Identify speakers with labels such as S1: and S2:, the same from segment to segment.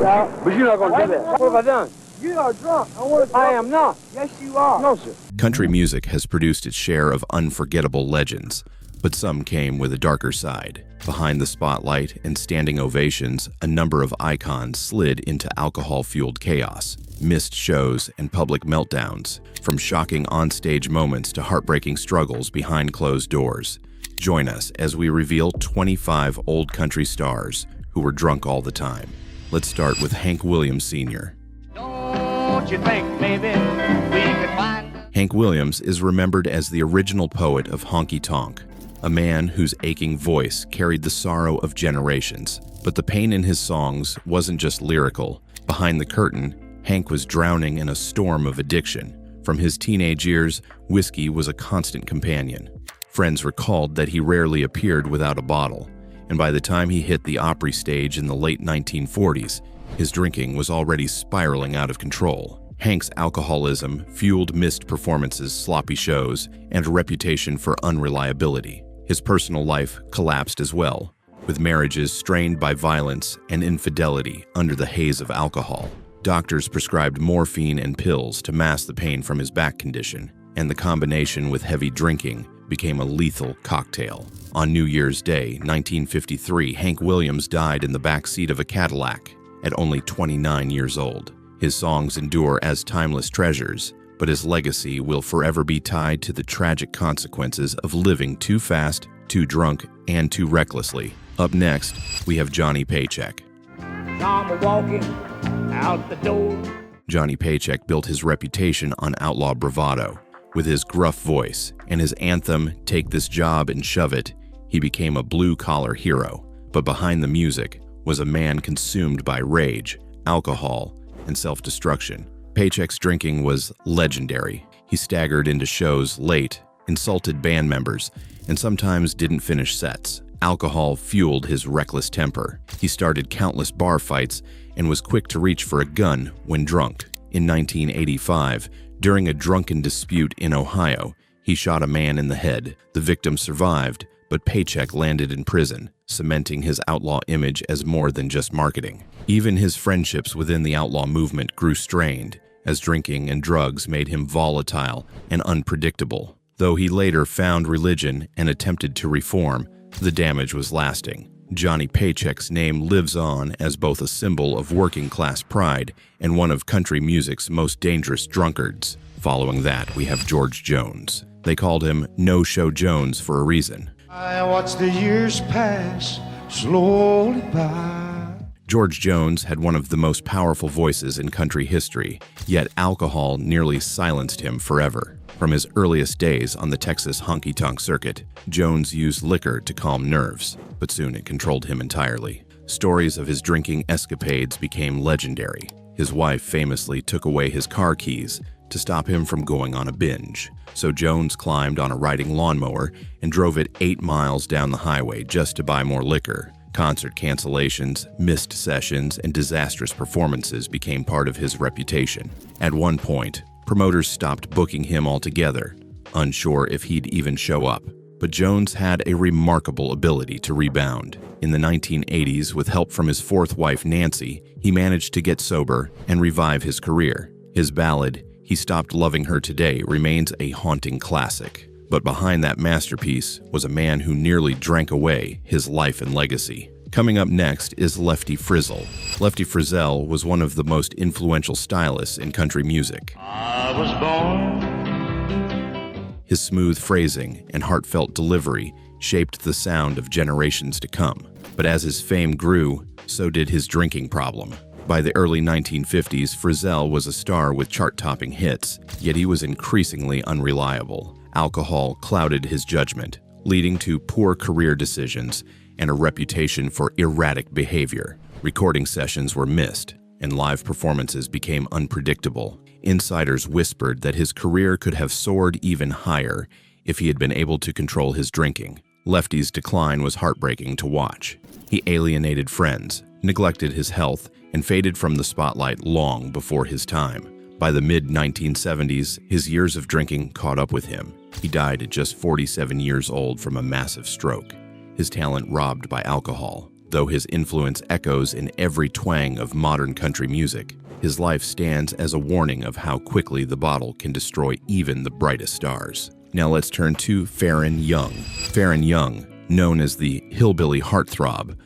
S1: But you're not going to do that. What have I done?
S2: You are drunk.
S1: I am not.
S2: Yes, you are.
S1: No, sir.
S3: Country music has produced its share of unforgettable legends, but some came with a darker side. Behind the spotlight and standing ovations, a number of icons slid into alcohol-fueled chaos, missed shows, and public meltdowns, from shocking onstage moments to heartbreaking struggles behind closed doors. Join us as we reveal 25 old country stars who were drunk all the time. Let's start with Hank Williams Sr.
S4: Don't you think maybe we could find...
S3: Hank Williams is remembered as the original poet of honky tonk, a man whose aching voice carried the sorrow of generations. But the pain in his songs wasn't just lyrical. Behind the curtain, Hank was drowning in a storm of addiction. From his teenage years, whiskey was a constant companion. Friends recalled that he rarely appeared without a bottle, and by the time he hit the Opry stage in the late 1940s, his drinking was already spiraling out of control. Hank's alcoholism fueled missed performances, sloppy shows, and a reputation for unreliability. His personal life collapsed as well, with marriages strained by violence and infidelity under the haze of alcohol. Doctors prescribed morphine and pills to mask the pain from his back condition, and the combination with heavy drinking became a lethal cocktail. On New Year's Day, 1953, Hank Williams died in the back seat of a Cadillac at only 29 years old. His songs endure as timeless treasures, but his legacy will forever be tied to the tragic consequences of living too fast, too drunk, and too recklessly. Up next, we have Johnny Paycheck.
S4: I'm walking out the door.
S3: Johnny Paycheck built his reputation on outlaw bravado. With his gruff voice and his anthem, "Take This Job and Shove It," he became a blue-collar hero. But behind the music was a man consumed by rage, alcohol, and self-destruction. Paycheck's drinking was legendary. He staggered into shows late, insulted band members, and sometimes didn't finish sets. Alcohol fueled his reckless temper. He started countless bar fights and was quick to reach for a gun when drunk. In 1985, during a drunken dispute in Ohio, he shot a man in the head. The victim survived, but Paycheck landed in prison, cementing his outlaw image as more than just marketing. Even his friendships within the outlaw movement grew strained, as drinking and drugs made him volatile and unpredictable. Though he later found religion and attempted to reform, the damage was lasting. Johnny Paycheck's name lives on as both a symbol of working-class pride and one of country music's most dangerous drunkards. Following that, we have George Jones. They called him No-Show Jones for a reason.
S5: I watch the years pass slowly by.
S3: George Jones had one of the most powerful voices in country history, yet alcohol nearly silenced him forever. From his earliest days on the Texas honky-tonk circuit, Jones used liquor to calm nerves, but soon it controlled him entirely. Stories of his drinking escapades became legendary. His wife famously took away his car keys to stop him from going on a binge. So Jones climbed on a riding lawnmower and drove it 8 miles down the highway just to buy more liquor. Concert cancellations, missed sessions, and disastrous performances became part of his reputation. At one point, promoters stopped booking him altogether, unsure if he'd even show up. But Jones had a remarkable ability to rebound. In the 1980s, with help from his fourth wife, Nancy, he managed to get sober and revive his career. His ballad, "He Stopped Loving Her Today," remains a haunting classic. But behind that masterpiece was a man who nearly drank away his life and legacy. Coming up next is Lefty Frizzell. Lefty Frizzell was one of the most influential stylists in country music.
S4: I was born.
S3: His smooth phrasing and heartfelt delivery shaped the sound of generations to come. But as his fame grew, so did his drinking problem. By the early 1950s, Frizzell was a star with chart-topping hits, yet he was increasingly unreliable. Alcohol clouded his judgment, leading to poor career decisions and a reputation for erratic behavior. Recording sessions were missed, and live performances became unpredictable. Insiders whispered that his career could have soared even higher if he had been able to control his drinking. Lefty's decline was heartbreaking to watch. He alienated friends, neglected his health, and faded from the spotlight long before his time. By the mid-1970s, his years of drinking caught up with him. He died at just 47 years old from a massive stroke, his talent robbed by alcohol. Though his influence echoes in every twang of modern country music, his life stands as a warning of how quickly the bottle can destroy even the brightest stars. Now let's turn to Faron Young. Faron Young, known as the hillbilly heartthrob,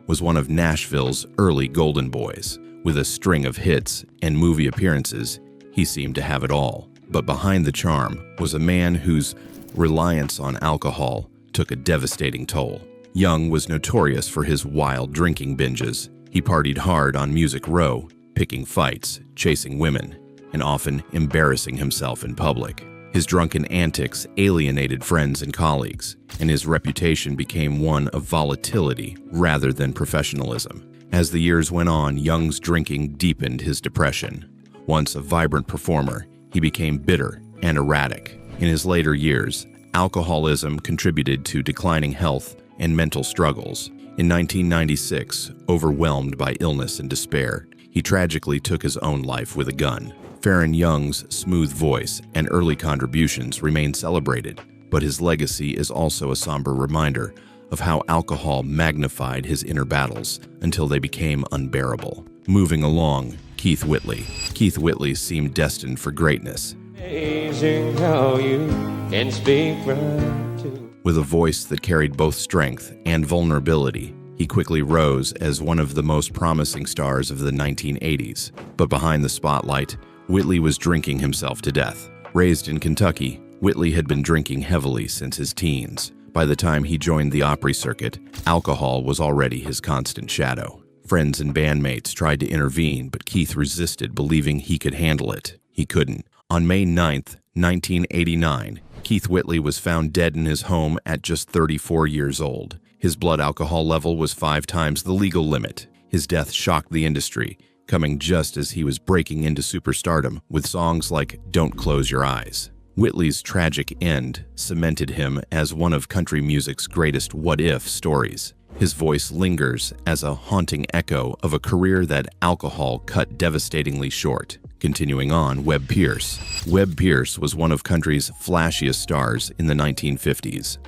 S3: was one of Nashville's early golden boys. With a string of hits and movie appearances, he seemed to have it all. But behind the charm was a man whose reliance on alcohol took a devastating toll. Young was notorious for his wild drinking binges. He partied hard on Music Row, picking fights, chasing women, and often embarrassing himself in public. His drunken antics alienated friends and colleagues, and his reputation became one of volatility rather than professionalism. As the years went on, Young's drinking deepened his depression. Once a vibrant performer, he became bitter and erratic. In his later years, alcoholism contributed to declining health and mental struggles. In 1996, overwhelmed by illness and despair, he tragically took his own life with a gun. Faron Young's smooth voice and early contributions remain celebrated, but his legacy is also a somber reminder of how alcohol magnified his inner battles until they became unbearable. Moving along, Keith Whitley. Keith Whitley seemed destined for greatness.
S2: Amazing how you can speak right to.
S3: With a voice that carried both strength and vulnerability, he quickly rose as one of the most promising stars of the 1980s. But behind the spotlight, Whitley was drinking himself to death. Raised in Kentucky, Whitley had been drinking heavily since his teens. By the time he joined the Opry circuit, alcohol was already his constant shadow. Friends and bandmates tried to intervene, but Keith resisted, believing he could handle it. He couldn't. On May 9th, 1989, Keith Whitley was found dead in his home at just 34 years old. His blood alcohol level was 5 times the legal limit. His death shocked the industry, coming just as he was breaking into superstardom with songs like Don't Close Your Eyes. Whitley's tragic end cemented him as one of country music's greatest what-if stories. His voice lingers as a haunting echo of a career that alcohol cut devastatingly short. Continuing on, Webb Pierce. Webb Pierce was one of country's flashiest stars in the 1950s.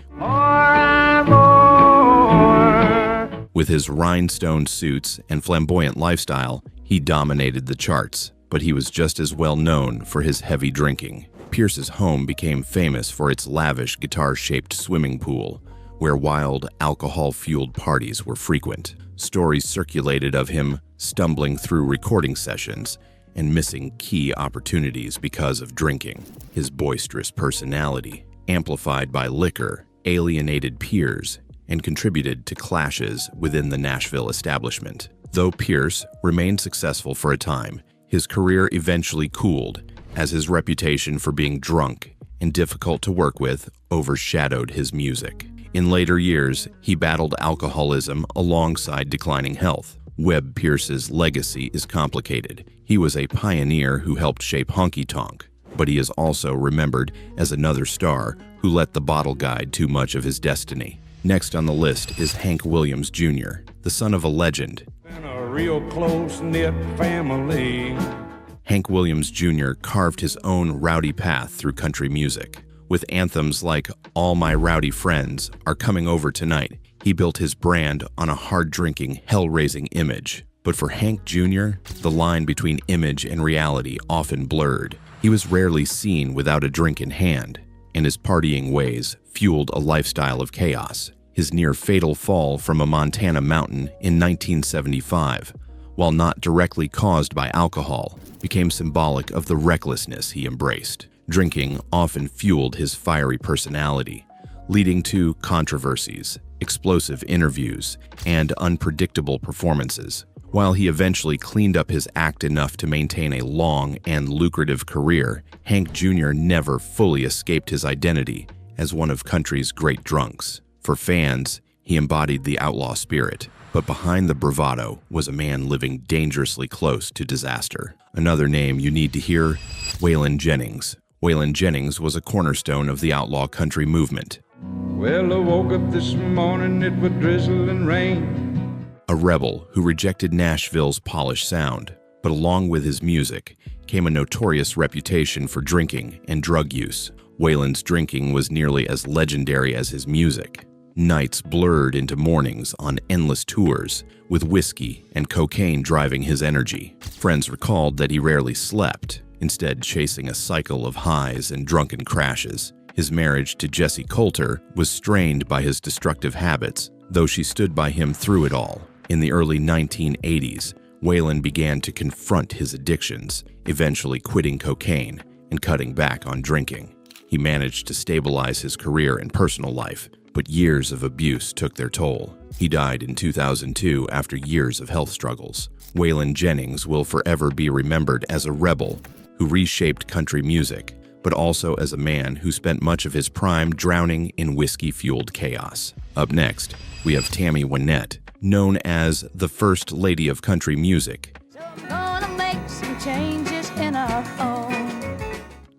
S3: With his rhinestone suits and flamboyant lifestyle, he dominated the charts, but he was just as well known for his heavy drinking. Pierce's home became famous for its lavish guitar-shaped swimming pool, where wild, alcohol-fueled parties were frequent. Stories circulated of him stumbling through recording sessions and missing key opportunities because of drinking. His boisterous personality, amplified by liquor, alienated peers and contributed to clashes within the Nashville establishment. Though Pierce remained successful for a time, his career eventually cooled as his reputation for being drunk and difficult to work with overshadowed his music. In later years, he battled alcoholism alongside declining health. Webb Pierce's legacy is complicated. He was a pioneer who helped shape honky-tonk, but he is also remembered as another star who let the bottle guide too much of his destiny. Next on the list is Hank Williams Jr., the son of a legend.
S5: And a real close-knit family.
S3: Hank Williams Jr. carved his own rowdy path through country music. With anthems like All My Rowdy Friends Are Coming Over Tonight, he built his brand on a hard-drinking, hell-raising image. But for Hank Jr., the line between image and reality often blurred. He was rarely seen without a drink in hand, and his partying ways fueled a lifestyle of chaos. His near-fatal fall from a Montana mountain in 1975, while not directly caused by alcohol, became symbolic of the recklessness he embraced. Drinking often fueled his fiery personality, leading to controversies, explosive interviews, and unpredictable performances. While he eventually cleaned up his act enough to maintain a long and lucrative career, Hank Jr. never fully escaped his identity as one of country's great drunks. For fans, he embodied the outlaw spirit, but behind the bravado was a man living dangerously close to disaster. Another name you need to hear, Waylon Jennings. Waylon Jennings was a cornerstone of the outlaw country movement.
S5: Well, I woke up this morning, it would drizzle and rain.
S3: A rebel who rejected Nashville's polished sound, but along with his music came a notorious reputation for drinking and drug use. Waylon's drinking was nearly as legendary as his music. Nights blurred into mornings on endless tours, with whiskey and cocaine driving his energy. Friends recalled that he rarely slept, instead chasing a cycle of highs and drunken crashes. His marriage to Jessie Coulter was strained by his destructive habits, though she stood by him through it all. In the early 1980s, Waylon began to confront his addictions, eventually quitting cocaine and cutting back on drinking. He managed to stabilize his career and personal life, but years of abuse took their toll. He died in 2002 after years of health struggles. Waylon Jennings will forever be remembered as a rebel who reshaped country music, but also as a man who spent much of his prime drowning in whiskey-fueled chaos. Up next, we have Tammy Wynette, known as the First Lady of Country Music.
S6: So I'm gonna make some changes in our home.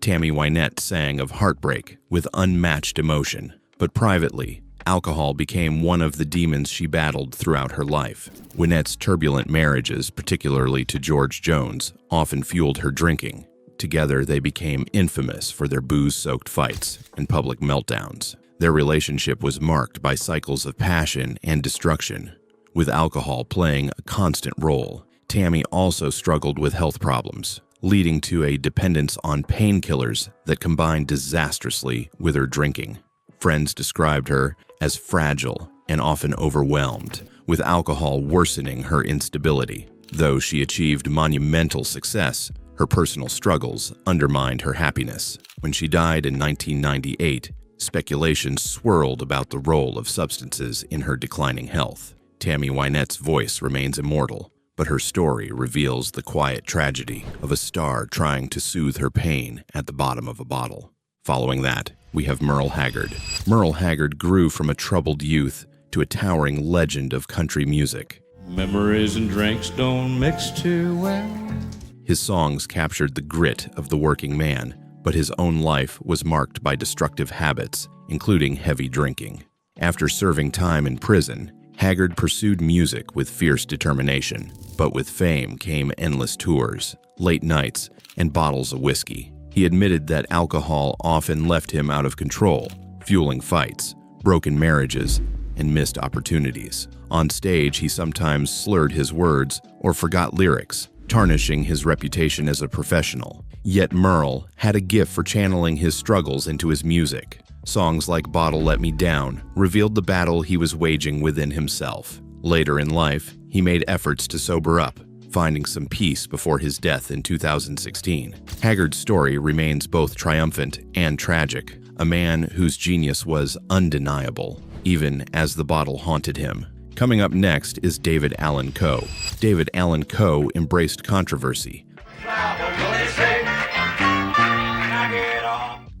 S3: Tammy Wynette sang of heartbreak with unmatched emotion, but privately, alcohol became one of the demons she battled throughout her life. Wynette's turbulent marriages, particularly to George Jones, often fueled her drinking. Together, they became infamous for their booze-soaked fights and public meltdowns. Their relationship was marked by cycles of passion and destruction, with alcohol playing a constant role. Tammy also struggled with health problems, leading to a dependence on painkillers that combined disastrously with her drinking. Friends described her as fragile and often overwhelmed, with alcohol worsening her instability. Though she achieved monumental success, her personal struggles undermined her happiness. When she died in 1998, speculation swirled about the role of substances in her declining health. Tammy Wynette's voice remains immortal, but her story reveals the quiet tragedy of a star trying to soothe her pain at the bottom of a bottle. Following that, we have Merle Haggard. Merle Haggard grew from a troubled youth to a towering legend of country music.
S5: Memories and drinks don't mix too well.
S3: His songs captured the grit of the working man, but his own life was marked by destructive habits, including heavy drinking. After serving time in prison, Haggard pursued music with fierce determination, but with fame came endless tours, late nights, and bottles of whiskey. He admitted that alcohol often left him out of control, fueling fights, broken marriages, and missed opportunities. On stage, he sometimes slurred his words or forgot lyrics, tarnishing his reputation as a professional. Yet Merle had a gift for channeling his struggles into his music. Songs like Bottle Let Me Down revealed the battle he was waging within himself. Later in life, he made efforts to sober up, finding some peace before his death in 2016. Haggard's story remains both triumphant and tragic, a man whose genius was undeniable, even as the bottle haunted him. Coming up next is David Allan Coe. David Allan Coe embraced controversy,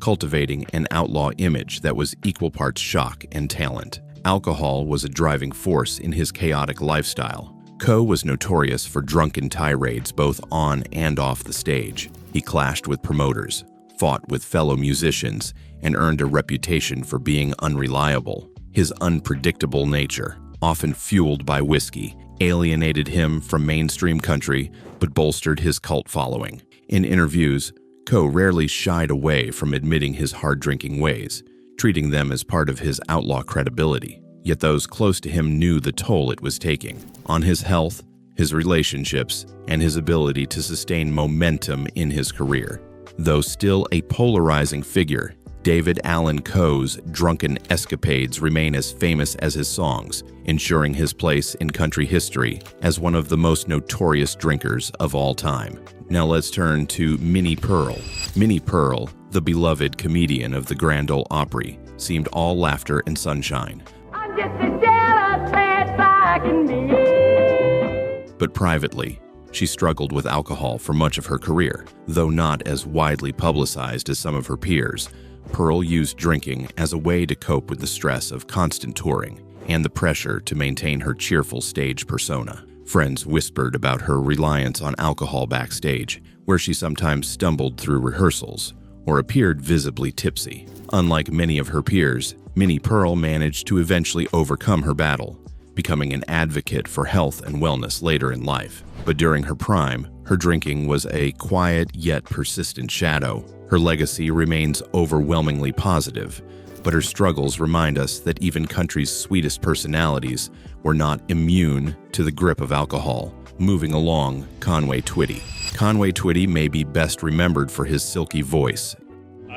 S3: cultivating an outlaw image that was equal parts shock and talent. Alcohol was a driving force in his chaotic lifestyle. Coe was notorious for drunken tirades both on and off the stage. He clashed with promoters, fought with fellow musicians, and earned a reputation for being unreliable. His unpredictable nature, often fueled by whiskey, alienated him from mainstream country but bolstered his cult following. In interviews, Coe rarely shied away from admitting his hard-drinking ways, treating them as part of his outlaw credibility. Yet those close to him knew the toll it was taking on his health, his relationships, and his ability to sustain momentum in his career. Though still a polarizing figure, David Allan Coe's drunken escapades remain as famous as his songs, ensuring his place in country history as one of the most notorious drinkers of all time. Now let's turn to Minnie Pearl. Minnie Pearl, the beloved comedian of the Grand Ole Opry, seemed all laughter and sunshine.
S6: I'm just a jealous bad I can be.
S3: But privately, she struggled with alcohol for much of her career. Though not as widely publicized as some of her peers, Pearl used drinking as a way to cope with the stress of constant touring and the pressure to maintain her cheerful stage persona. Friends whispered about her reliance on alcohol backstage, where she sometimes stumbled through rehearsals or appeared visibly tipsy. Unlike many of her peers, Minnie Pearl managed to eventually overcome her battle, becoming an advocate for health and wellness later in life. But during her prime, her drinking was a quiet yet persistent shadow. Her legacy remains overwhelmingly positive, But her struggles remind us that even country's sweetest personalities were not immune to the grip of alcohol. Moving along, Conway Twitty. Conway Twitty may be best remembered for his silky voice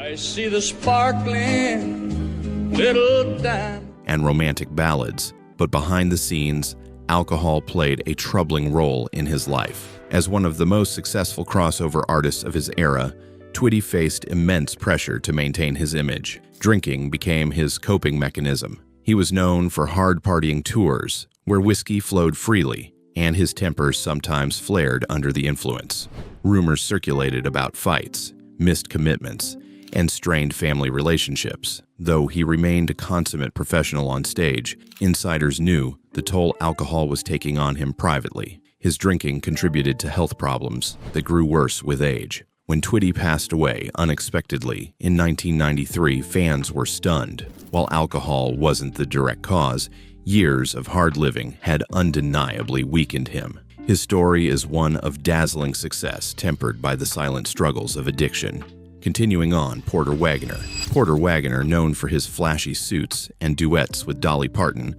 S7: I see the sparkling little dime
S3: and romantic ballads, but behind the scenes, alcohol played a troubling role in his life. As one of the most successful crossover artists of his era, Twitty faced immense pressure to maintain his image. Drinking became his coping mechanism. He was known for hard-partying tours, where whiskey flowed freely, and his temper sometimes flared under the influence. Rumors circulated about fights, missed commitments, and strained family relationships. Though he remained a consummate professional on stage, insiders knew the toll alcohol was taking on him privately. His drinking contributed to health problems that grew worse with age. When Twitty passed away unexpectedly in 1993, fans were stunned. While alcohol wasn't the direct cause, years of hard living had undeniably weakened him. His story is one of dazzling success tempered by the silent struggles of addiction. Continuing on, Porter Wagoner. Porter Wagoner, known for his flashy suits and duets with Dolly Parton,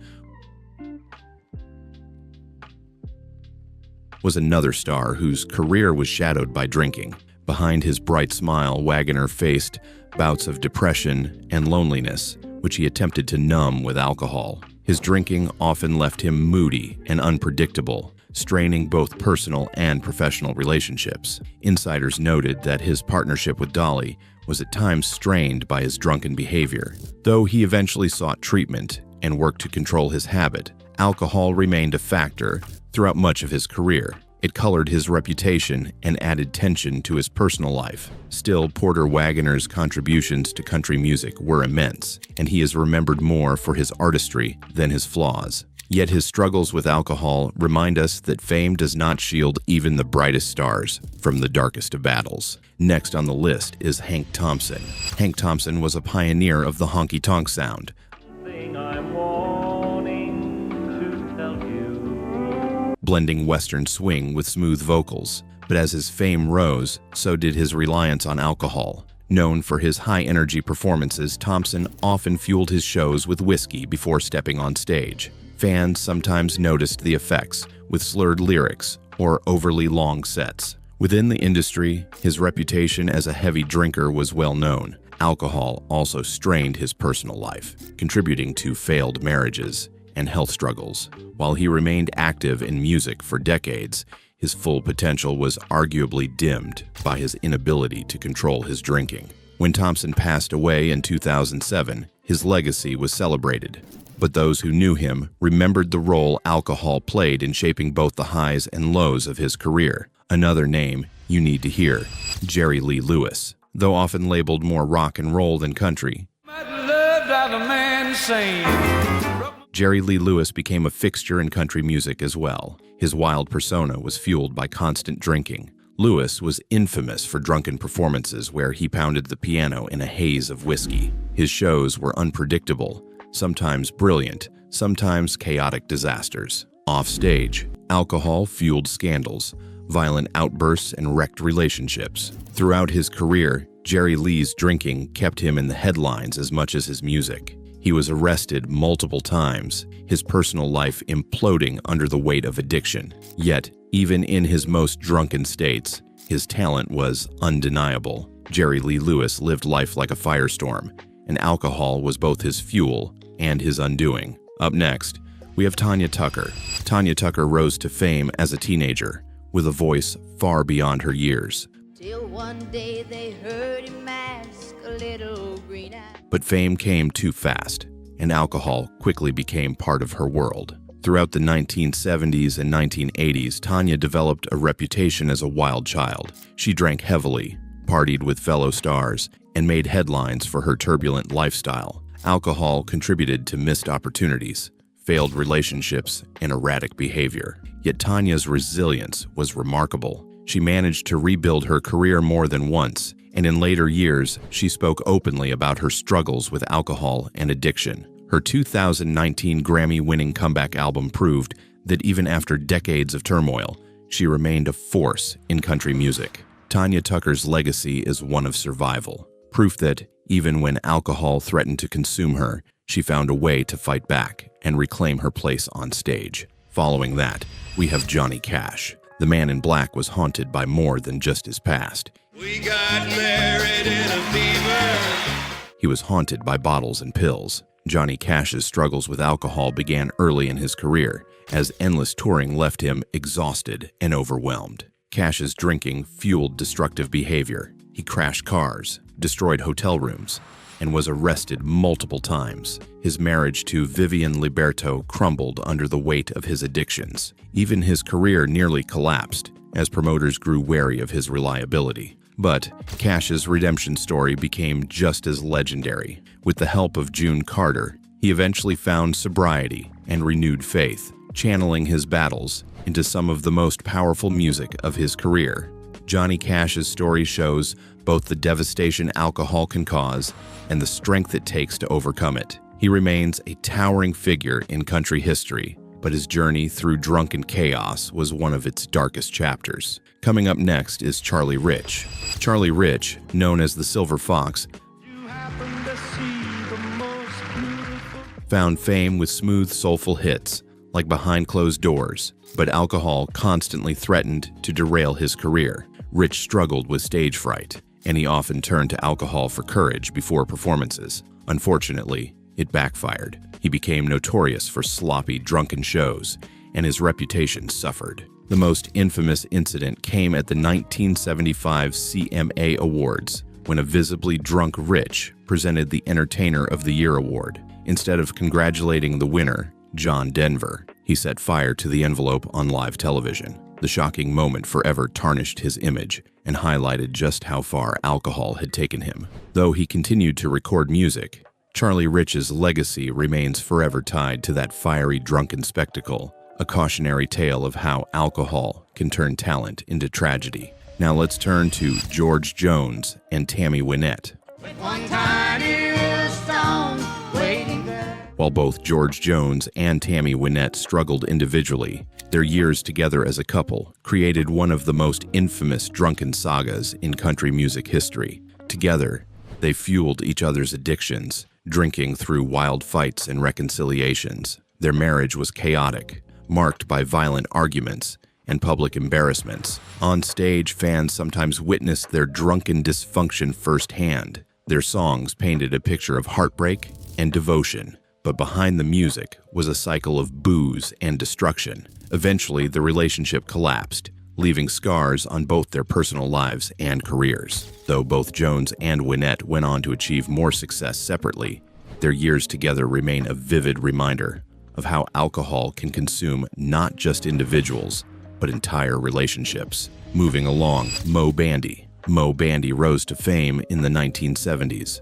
S3: was another star whose career was shadowed by drinking. Behind his bright smile, Wagoner faced bouts of depression and loneliness, which he attempted to numb with alcohol. His drinking often left him moody and unpredictable, straining both personal and professional relationships. Insiders noted that his partnership with Dolly was at times strained by his drunken behavior. Though he eventually sought treatment and worked to control his habit, alcohol remained a factor throughout much of his career. It colored his reputation and added tension to his personal life. Still, Porter Wagoner's contributions to country music were immense, and he is remembered more for his artistry than his flaws. Yet his struggles with alcohol remind us that fame does not shield even the brightest stars from the darkest of battles. Next on the list is Hank Thompson. Hank Thompson was a pioneer of the honky-tonk sound. Blending Western swing with smooth vocals, but as his fame rose, so did his reliance on alcohol. Known for his high-energy performances, Thompson often fueled his shows with whiskey before stepping on stage. Fans sometimes noticed the effects with slurred lyrics or overly long sets. Within the industry, his reputation as a heavy drinker was well known. Alcohol also strained his personal life, contributing to failed marriages and health struggles. While he remained active in music for decades, his full potential was arguably dimmed by his inability to control his drinking. When Thompson passed away in 2007, his legacy was celebrated, but those who knew him remembered the role alcohol played in shaping both the highs and lows of his career. Another name you need to hear, Jerry Lee Lewis. Though often labeled more rock and roll than country, Jerry Lee Lewis became a fixture in country music as well. His wild persona was fueled by constant drinking. Lewis was infamous for drunken performances where he pounded the piano in a haze of whiskey. His shows were unpredictable, sometimes brilliant, sometimes chaotic disasters. Off stage, alcohol fueled scandals, violent outbursts, and wrecked relationships. Throughout his career, Jerry Lee's drinking kept him in the headlines as much as his music. He was arrested multiple times, his personal life imploding under the weight of addiction. Yet, even in his most drunken states, his talent was undeniable. Jerry Lee Lewis lived life like a firestorm, and alcohol was both his fuel and his undoing. Up next, we have Tanya Tucker. Tanya Tucker rose to fame as a teenager, with a voice far beyond her years.
S8: Till one day they heard him ask a little green-eyed.
S3: But fame came too fast, and alcohol quickly became part of her world. Throughout the 1970s and 1980s, Tanya developed a reputation as a wild child. She drank heavily, partied with fellow stars, and made headlines for her turbulent lifestyle. Alcohol contributed to missed opportunities, failed relationships, and erratic behavior. Yet Tanya's resilience was remarkable. She managed to rebuild her career more than once, and in later years, she spoke openly about her struggles with alcohol and addiction. Her 2019 Grammy-winning comeback album proved that even after decades of turmoil, she remained a force in country music. Tanya Tucker's legacy is one of survival, proof that, even when alcohol threatened to consume her, she found a way to fight back and reclaim her place on stage. Following that, we have Johnny Cash. The man in black was haunted by more than just his past.
S7: We got married in a fever.
S3: He was haunted by bottles and pills. Johnny Cash's struggles with alcohol began early in his career, as endless touring left him exhausted and overwhelmed. Cash's drinking fueled destructive behavior. He crashed cars, destroyed hotel rooms, and was arrested multiple times. His marriage to Vivian Liberto crumbled under the weight of his addictions. Even his career nearly collapsed, as promoters grew wary of his reliability. But Cash's redemption story became just as legendary. With the help of June Carter, he eventually found sobriety and renewed faith, channeling his battles into some of the most powerful music of his career. Johnny Cash's story shows both the devastation alcohol can cause and the strength it takes to overcome it. He remains a towering figure in country history, but his journey through drunken chaos was one of its darkest chapters. Coming up next is Charlie Rich. Charlie Rich, known as the Silver Fox, found fame with smooth, soulful hits like Behind Closed Doors, but alcohol constantly threatened to derail his career. Rich struggled with stage fright, and he often turned to alcohol for courage before performances. Unfortunately, it backfired. He became notorious for sloppy, drunken shows, and his reputation suffered. The most infamous incident came at the 1975 CMA Awards, when a visibly drunk Rich presented the Entertainer of the Year award. Instead of congratulating the winner, John Denver, he set fire to the envelope on live television. The shocking moment forever tarnished his image and highlighted just how far alcohol had taken him. Though he continued to record music, Charlie Rich's legacy remains forever tied to that fiery drunken spectacle, a cautionary tale of how alcohol can turn talent into tragedy. Now let's turn to George Jones and Tammy Wynette. While both George Jones and Tammy Wynette struggled individually, their years together as a couple created one of the most infamous drunken sagas in country music history. Together, they fueled each other's addictions, drinking through wild fights and reconciliations. Their marriage was chaotic, marked by violent arguments and public embarrassments. On stage, fans sometimes witnessed their drunken dysfunction firsthand. Their songs painted a picture of heartbreak and devotion, but behind the music was a cycle of booze and destruction. Eventually, the relationship collapsed, leaving scars on both their personal lives and careers. Though both Jones and Wynette went on to achieve more success separately, their years together remain a vivid reminder of how alcohol can consume not just individuals, but entire relationships. Moving along, Moe Bandy. Moe Bandy rose to fame in the 1970s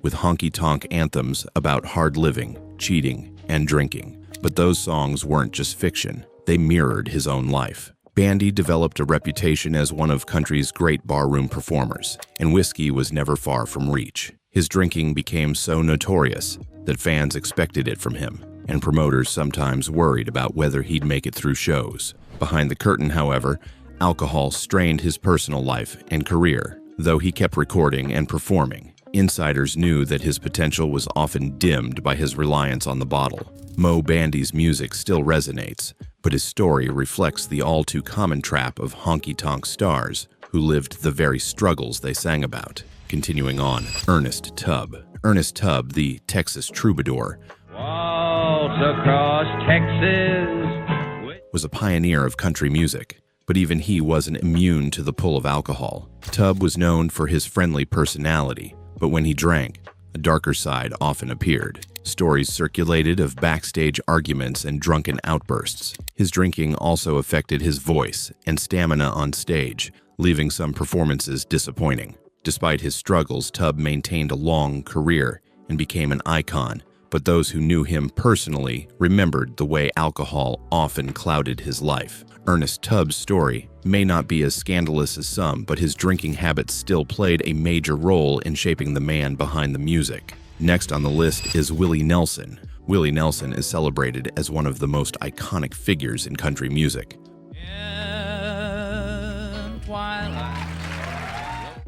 S3: with honky-tonk anthems about hard living, cheating, and drinking. But those songs weren't just fiction. They mirrored his own life. Bandy developed a reputation as one of country's great barroom performers, and whiskey was never far from reach. His drinking became so notorious that fans expected it from him, and promoters sometimes worried about whether he'd make it through shows. Behind the curtain, however, alcohol strained his personal life and career. Though he kept recording and performing, insiders knew that his potential was often dimmed by his reliance on the bottle. Moe Bandy's music still resonates, but his story reflects the all-too-common trap of honky-tonk stars who lived the very struggles they sang about. Continuing on, Ernest Tubb. Ernest Tubb, the Texas troubadour,
S4: Waltz across Texas,
S3: was a pioneer of country music, but even he wasn't immune to the pull of alcohol. Tubb was known for his friendly personality, but when he drank, a darker side often appeared. Stories circulated of backstage arguments and drunken outbursts. His drinking also affected his voice and stamina on stage, leaving some performances disappointing. Despite his struggles, Tubb maintained a long career and became an icon, but those who knew him personally remembered the way alcohol often clouded his life. Ernest Tubb's story may not be as scandalous as some, but his drinking habits still played a major role in shaping the man behind the music. Next on the list is Willie Nelson. Willie Nelson is celebrated as one of the most iconic figures in country music.
S9: twilight.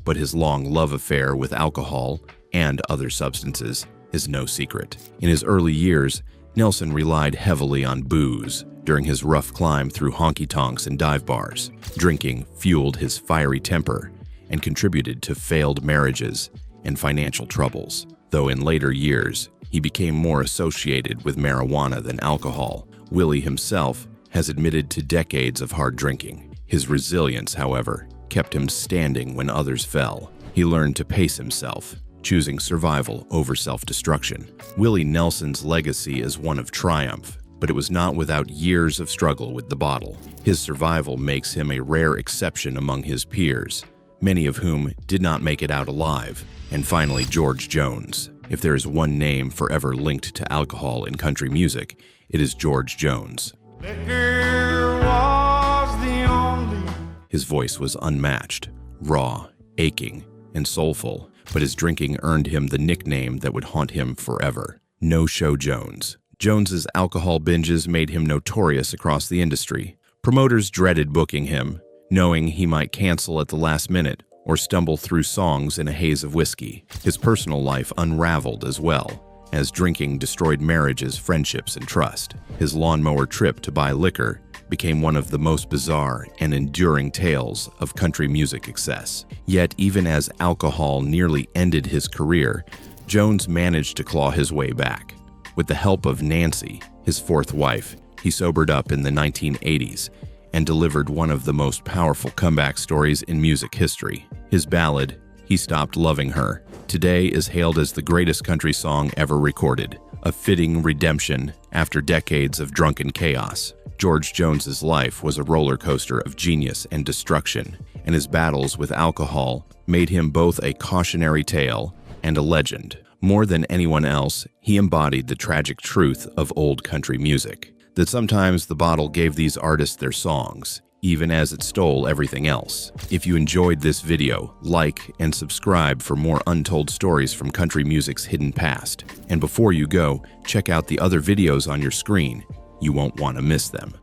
S3: But his long love affair with alcohol and other substances is no secret. In his early years, Nelson relied heavily on booze during his rough climb through honky-tonks and dive bars. Drinking fueled his fiery temper and contributed to failed marriages and financial troubles. Though in later years, he became more associated with marijuana than alcohol. Willie himself has admitted to decades of hard drinking. His resilience, however, kept him standing when others fell. He learned to pace himself, choosing survival over self-destruction. Willie Nelson's legacy is one of triumph, but it was not without years of struggle with the bottle. His survival makes him a rare exception among his peers, many of whom did not make it out alive. And finally, George Jones. If there is one name forever linked to alcohol in country music, it is George Jones.
S5: Liquor was the only.
S3: His voice was unmatched, raw, aching, and soulful, but his drinking earned him the nickname that would haunt him forever, No-Show Jones. Jones's alcohol binges made him notorious across the industry. Promoters dreaded booking him, knowing he might cancel at the last minute or stumble through songs in a haze of whiskey. His personal life unraveled as well, as drinking destroyed marriages, friendships, and trust. His lawnmower trip to buy liquor became one of the most bizarre and enduring tales of country music excess. Yet, even as alcohol nearly ended his career, Jones managed to claw his way back. With the help of Nancy, his fourth wife, he sobered up in the 1980s and delivered one of the most powerful comeback stories in music history. His ballad, He Stopped Loving Her, today is hailed as the greatest country song ever recorded, a fitting redemption after decades of drunken chaos. George Jones's life was a roller coaster of genius and destruction, and his battles with alcohol made him both a cautionary tale and a legend. More than anyone else, he embodied the tragic truth of old country music, that sometimes the bottle gave these artists their songs, even as it stole everything else. If you enjoyed this video, like and subscribe for more untold stories from country music's hidden past. And before you go, check out the other videos on your screen. You won't want to miss them.